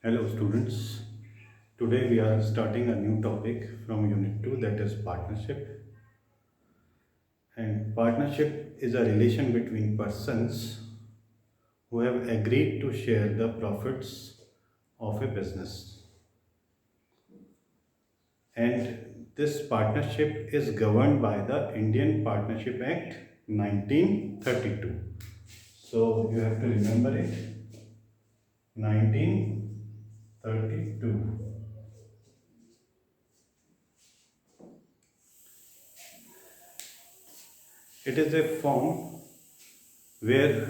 Hello students. Today we are starting a new topic from Unit 2, that is partnership. And partnership is a relation between persons who have agreed to share the profits of a business. And this partnership is governed by the Indian Partnership Act 1932. So you have to remember it, 1932. It is a form where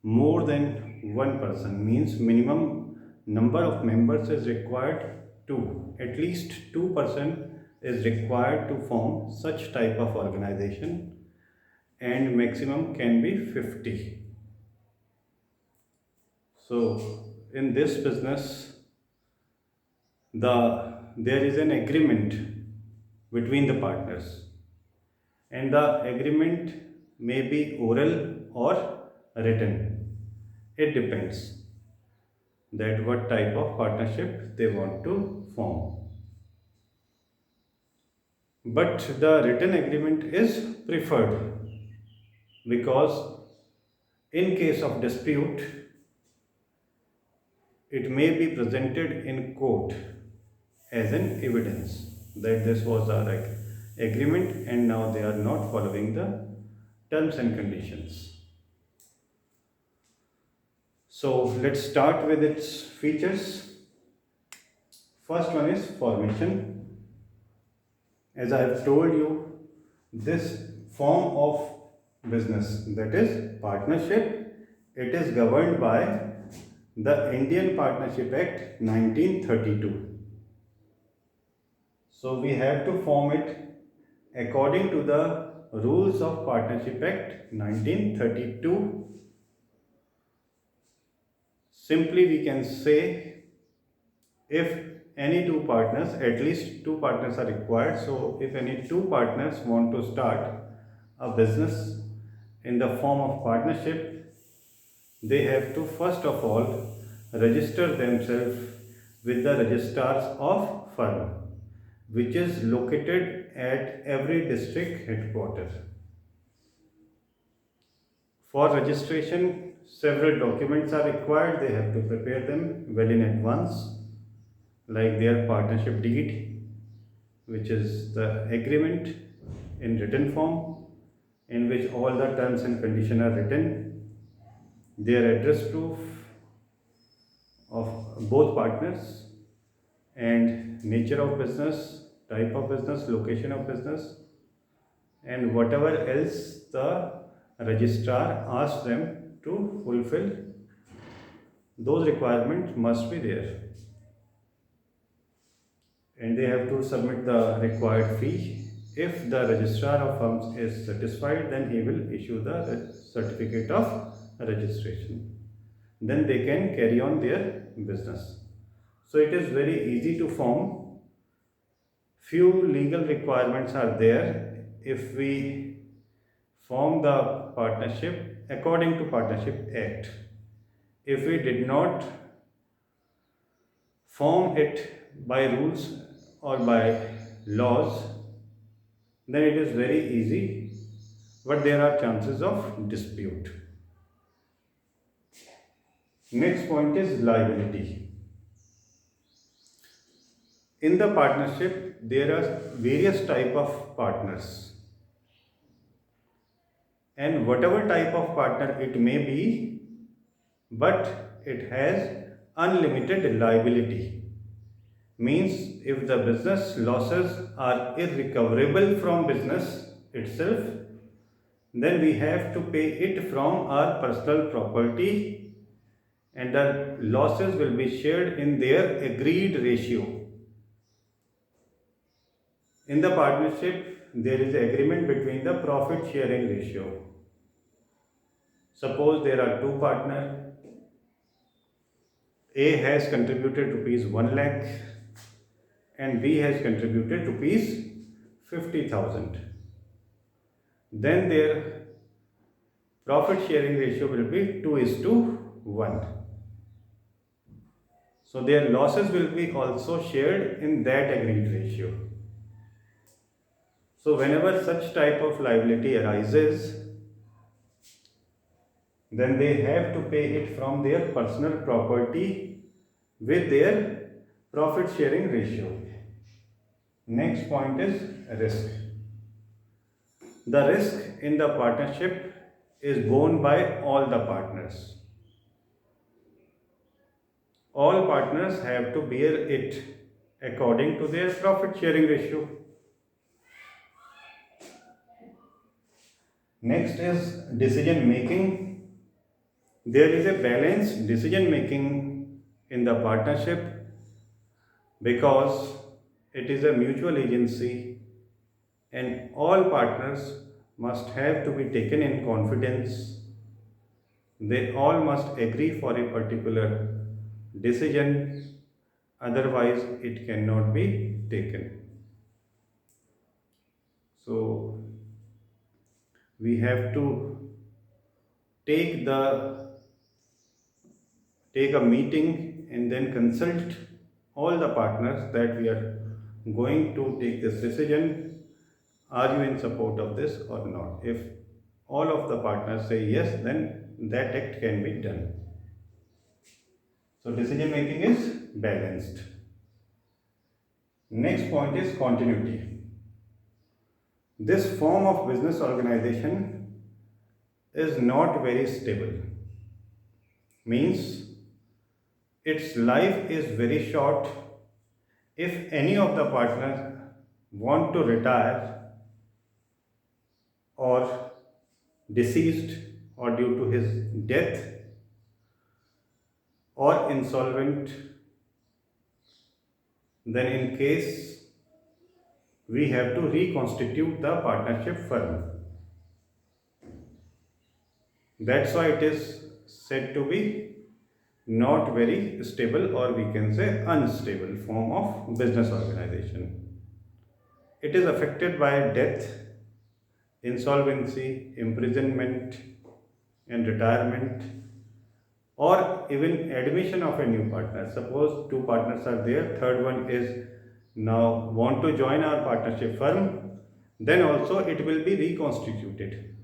more than one person, means minimum number of members is required. Two, at least 2% is required to form such type of organization, and maximum can be 50. So in this business, there is an agreement between the partners, and the agreement may be oral or written. It depends that what type of partnership they want to form. But the written agreement is preferred because in case of dispute, it may be presented in court as an evidence that this was our agreement and now they are not following the terms and conditions. So let's start with its features. First one is formation. As I have told you, this form of business, that is partnership, it is governed by the Indian Partnership Act 1932. So we have to form it according to the rules of Partnership Act 1932. Simply we can say, if any two partners, at least two partners are required. So if any two partners want to start a business in the form of partnership, they have to first of all register themselves with the registrars of firm, which is located at every district headquarters. For registration, several documents are required. They have to prepare them well in advance, like their partnership deed, which is the agreement in written form, in which all the terms and conditions are written, their address proof of both partners, and nature of business, type of business, location of business, and whatever else the registrar asks them to fulfill, those requirements must be there. And they have to submit the required fee. If the registrar of firms is satisfied, then he will issue the certificate of registration. Then they can carry on their business. So it is very easy to form. Few legal requirements are there if we form the partnership according to Partnership Act. If we did not form it by rules or by laws, then it is very easy, but there are chances of dispute. Next point is liability. In the partnership, there are various type of partners, and whatever type of partner it may be, but it has unlimited liability. Means if the business losses are irrecoverable from business itself, then we have to pay it from our personal property, and the losses will be shared in their agreed ratio. In the partnership, there is agreement between the profit sharing ratio. Suppose there are two partners. A has contributed rupees 1 lakh and B has contributed rupees 50,000. Then their profit sharing ratio will be 2 is to 1. So their losses will be also shared in that agreed ratio. So whenever such type of liability arises, then they have to pay it from their personal property with their profit sharing ratio. Next point is risk. The risk in the partnership is borne by all the partners. All partners have to bear it according to their profit sharing ratio. Next is decision making. There is a balanced decision making in the partnership because it is a mutual agency and all partners must have to be taken in confidence. They all must agree for a particular decision, otherwise, it cannot be taken. So, we have to take the take a meeting and then consult all the partners that we are going to take this decision. Are you in support of this or not? If all of the partners say yes, then that act can be done. So decision making is balanced. Next point is continuity. This form of business organization is not very stable. Means its life is very short. If any of the partners want to retire or deceased or due to his death or insolvent, then in case we have to reconstitute the partnership firm. That's why it is said to be not very stable, or we can say unstable form of business organization. It is affected by death, insolvency, imprisonment, and retirement, or even admission of a new partner. Suppose two partners are there, third one is now want to join our partnership firm, then also it will be reconstituted.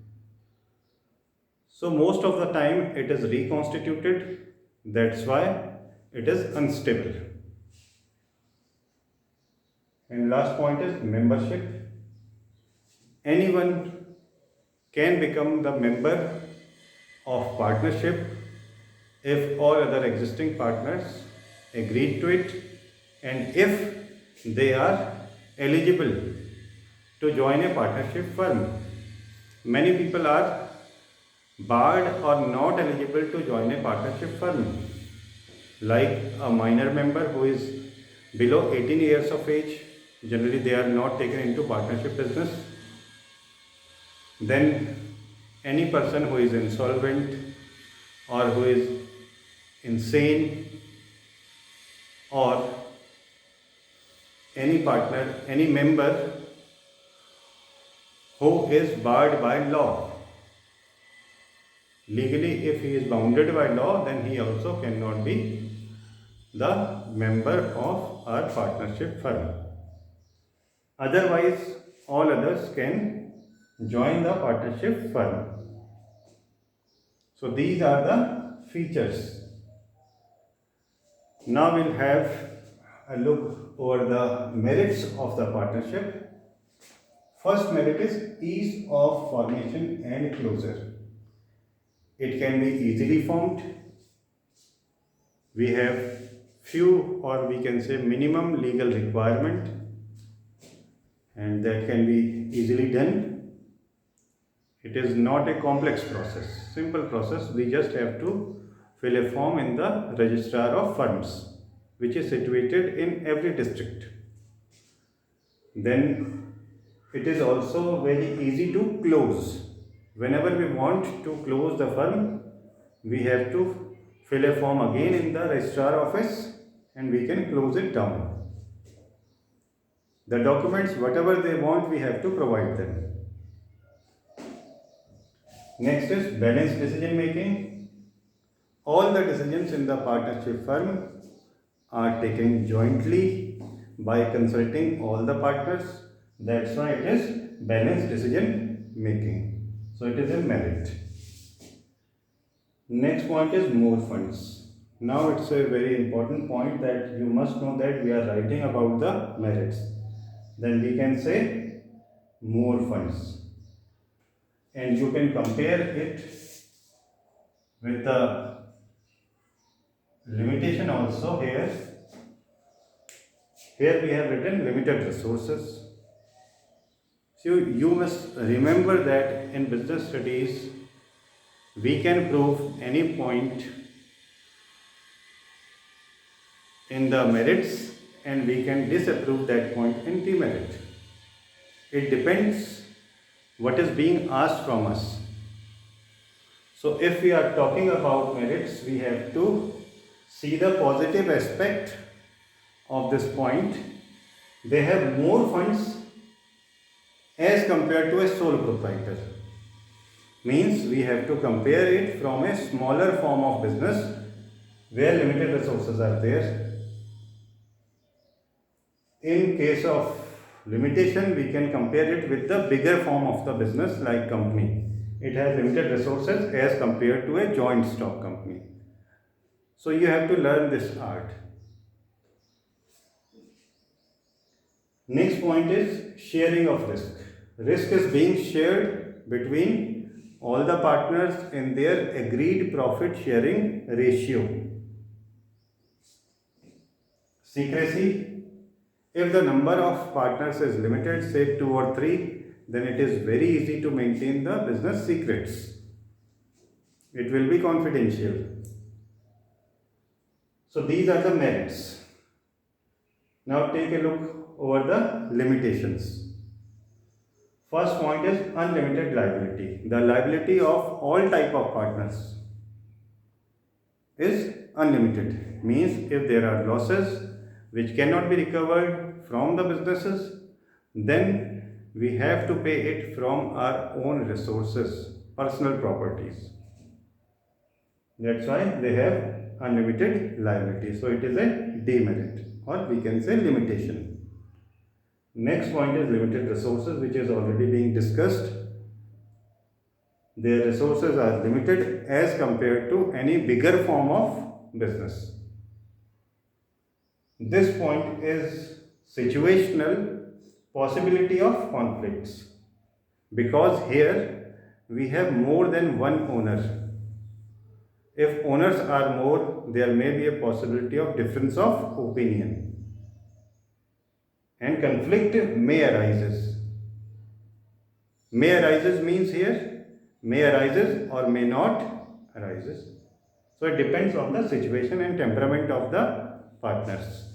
So most of the time it is reconstituted, that's why it is unstable. And last point is membership. Anyone can become the member of partnership if all other existing partners agree to it and if they are eligible to join a partnership firm. Many people are barred or not eligible to join a partnership firm, like a minor member who is below 18 years of age. Generally they are not taken into partnership business. Then any person who is insolvent or who is insane, or any partner, any member who is barred by law. Legally, if he is bounded by law, then he also cannot be the member of our partnership firm. Otherwise, all others can join the partnership firm. So these are the features. Now we'll have a look over the merits of the partnership. First merit is ease of formation and closure. It can be easily formed. We have few, or we can say minimum legal requirement, and that can be easily done. It is not a complex process, simple process. We just have to fill a form in the registrar of firms, which is situated in every district. Then it is also very easy to close. Whenever we want to close the firm, we have to fill a form again in the registrar office and we can close it down. The documents, whatever they want, we have to provide them. Next is balanced decision making. All the decisions in the partnership firm are taken jointly by consulting all the partners. That's why it is balanced decision making. So it is a merit. Next point is more funds. Now it's a very important point that you must know that we are writing about the merits. Then we can say more funds. And you can compare it with the limitation also here. Here we have written limited resources. So you must remember that in business studies we can prove any point in the merits and we can disapprove that point in demerit. It depends what is being asked from us. So if we are talking about merits, we have to see the positive aspect of this point. They have more funds as compared to a sole proprietor. Means we have to compare it from a smaller form of business where limited resources are there. In case of limitation, we can compare it with the bigger form of the business like company. It has limited resources as compared to a joint stock company. So you have to learn this art. Next point is sharing of risk. Risk is being shared between all the partners in their agreed profit sharing ratio. Secrecy. If the number of partners is limited, say 2 or 3, then it is very easy to maintain the business secrets. It will be confidential. So these are the merits. Now take a look over the limitations. First point is unlimited liability. The liability of all type of partners is unlimited. Means if there are losses which cannot be recovered from the businesses, then we have to pay it from our own resources, personal properties. That's why they have unlimited liability. So it is a demerit, or we can say limitation. Next point is limited resources, which is already being discussed. Their resources are limited as compared to any bigger form of business. This point is situational, possibility of conflicts, because here we have more than one owner. If owners are more, there may be a possibility of difference of opinion and conflict may arises. May arises means here may arises or may not arises. So it depends on the situation and temperament of the partners.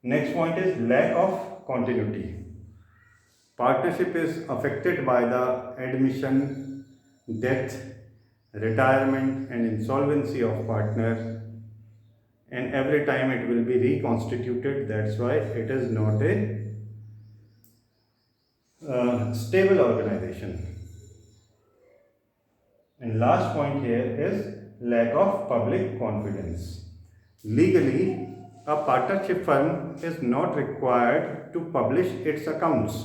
Next point is lack of continuity. Partnership is affected by the admission, death, retirement and insolvency of partner, and every time it will be reconstituted. That's why it is not a stable organization. And last point here is lack of public confidence. Legally, a partnership firm is not required to publish its accounts.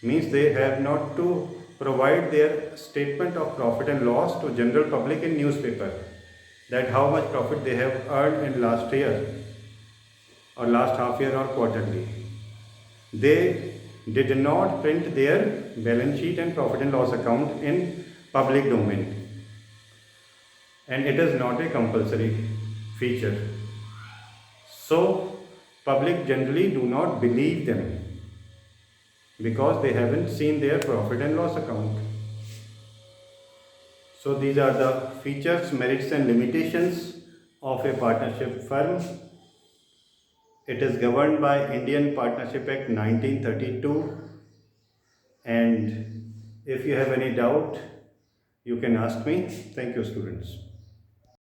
Means they have not to provide their statement of profit and loss to general public in newspaper, that how much profit they have earned in last year or last half year or quarterly. They did not print their balance sheet and profit and loss account in public domain, and it is not a compulsory feature. So public generally do not believe them because they haven't seen their profit and loss account. So these are the features, merits and limitations of a partnership firm. It is governed by Indian Partnership Act 1932, and if you have any doubt, you can ask me. Thank you, students.